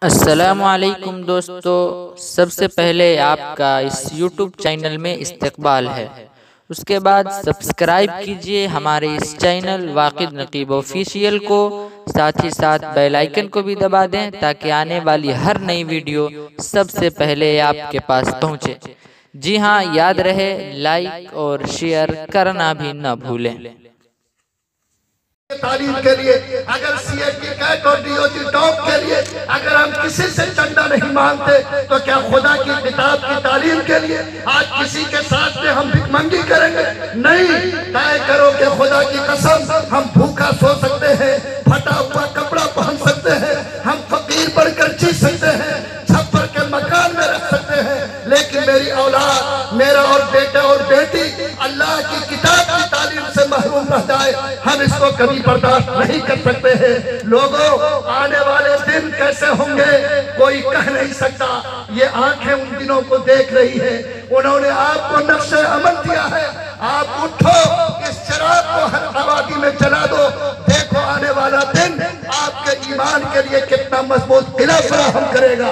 السلام علیکم دوستو، سب سے پہلے آپ کا اس یوٹیوب چینل میں استقبال ہے۔ اس کے بعد سبسکرائب کیجئے ہمارے اس چینل واقد نقیب آفیشیل کو، ساتھ ہی ساتھ بیل آئیکن کو بھی دبا دیں تاکہ آنے والی ہر نئی ویڈیو سب سے پہلے آپ کے پاس پہنچے۔ جی ہاں، یاد رہے لائک اور شیئر کرنا بھی نہ بھولیں۔ تعلیم کے لیے اگر سی اے کی کیٹ اور ڈی او جی ٹاپ کے لیے اگر ہم کسی سے چندہ نہیں مانتے تو کیا خدا کی کتاب کی تعلیم کے لیے آج کسی کے ساتھ میں ہم بھک منگی کریں گے؟ نہیں، طے کرو کہ خدا کی قسم ہم بھوکا سو سکتے ہیں، پھٹا ہوا کپڑا پہن سکتے ہیں، ہم فقیر بڑھ کر جی سکتے ہیں، چھپر کے مکان میں رہ سکتے ہیں، لیکن میری اولاد، میرا اور بیٹا اور بیٹی اللہ کی کتاب کی تعلیم سے محروم رہ جائے، ہم اس کو کبھی برداشت نہیں کر سکتے ہیں۔ لوگوں، آنے والے دن کیسے ہوں گے کوئی کہہ نہیں سکتا۔ یہ آنکھیں ان دنوں کو دیکھ رہی ہیں، انہوں نے آپ کو نقش عمل دیا ہے۔ آپ اٹھو، اس چراغ کو ہر آبادی میں جلا دو، دیکھو آنے والا دن آپ کے ایمان کے لیے کتنا مضبوط قلعہ فراہم کرے گا۔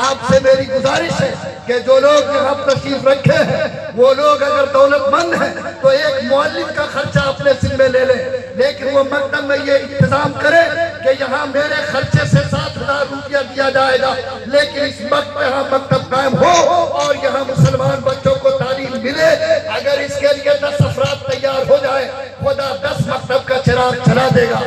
آپ سے میری گزارش ہے کہ جو لوگ یہاں تشریف رکھے ہیں وہ لوگ اگر دولت مند ہیں تو ایک معلم کا خرچہ اپنے ذمہ لے لیں، لیکن وہ مکتب میں یہ انتظام کرے کہ یہاں میرے خرچے سے 7,000 روپیہ دیا جائے گا، لیکن اس وقت یہاں مکتب قائم ہو اور یہاں مسلمان بچوں کو تعلیم ملے۔ اگر اس کے لیے 10 افراد تیار ہو جائے، خدا 10 مکتب کا چراغ چلا دے گا۔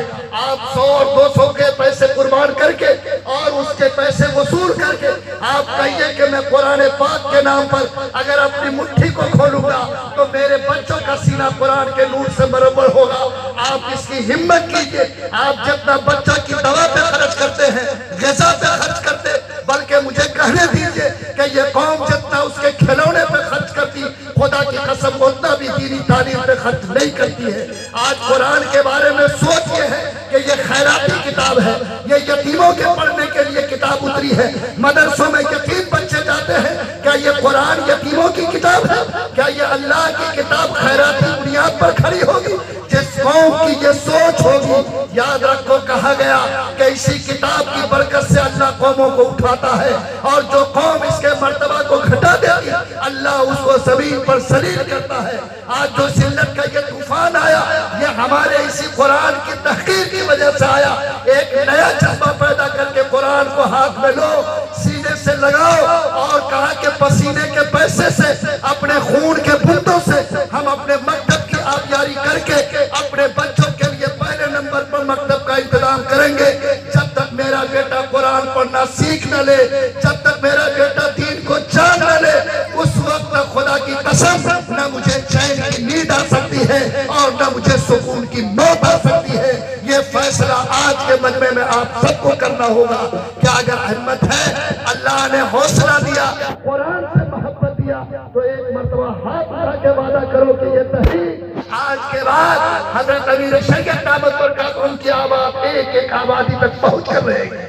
آپ 100 اور 200 کے پیسے قربان کر کے اور اس کے پیسے وصول کر کے آپ کہیے کہ میں قرآن پاک کے نام پر اگر اپنی مٹھی کو کھولوں گا تو میرے بچوں کا سینہ قرآن کے نور سے مرمر ہوگا۔ آپ اس کی ہمت کیجئے۔ آپ جتنا بچہ کی دوا پہ خرچ کرتے ہیں، غذا پہ خرچ کرتے، بلکہ مجھے کہنے دیجئے کہ یہ قوم جتنا اس کے کھلونے پہ خرچ کرتی، خدا کی قسم اتنا بھی دینی تعلیم پہ خرچ نہیں کرتی ہے۔ آج قرآن کے بارے میں سوچ یہ ہے کہ یہ خیراتی کتاب ہے، یہ یتیموں کے پڑھنے کے لیے کتاب اتری ہے۔ مدرسوں میں یتیم بچے جاتے ہیں، کیا یہ قرآن یتیموں کی کتاب ہے؟ کیا یہ اللہ کی کتاب خیراتی بنیاد پر کھڑی ہوگی؟ جس قوم کی یہ سوچ ہوگی، یاد رکھو کہا گیا کہ اسی کتاب کی برکت سے اللہ قوموں کو اٹھاتا ہے، اور جو قوم اس کے مرتبہ کو گھٹا دیتی اللہ اس کو زمین پر ذلیل کرتا ہے۔ آج جو ذلت کا یہ طوفان آیا، یہ ہمارے اسی قرآن کی تحقیر کی وجہ سے آیا۔ ایک نیا جذبہ پیدا کر کے قرآن کو ہاتھ میں لو، سینے سے لگاؤ، اور کہا کہ پسینے کے پیسے سے، اپنے خون کے بندوں سے ہم اپنے مکتب کی آبیاری کر کے اپنے بچوں کے لیے پہلے نمبر پر مکتب کا انتظام کریں گے۔ جب تک میرا بیٹا قرآن پڑھنا سیکھ نہ لے، جب تک میرا بیٹا دین کو جان نہ لے، اس وقت تک خدا کی قسم نہ مجھے چین کی نیند آ سکتی ہے اور نہ مجھے سکون کی موت آ سکتی ہے۔ یہ فیصلہ آج کے مجمع میں آپ سب کو کرنا ہوگا کہ اگر ہمت ہے، اللہ نے حوصلہ دیا، قرآن سے محبت دیا، تو ایک مرتبہ ہاتھ اٹھا کے وعدہ کرو کہ یہ تحریک آج کے بعد حضرت امیر شریعت دامت برکاتہ ان کی آواز ایک ایک آبادی تک پہنچ کر رہے گی۔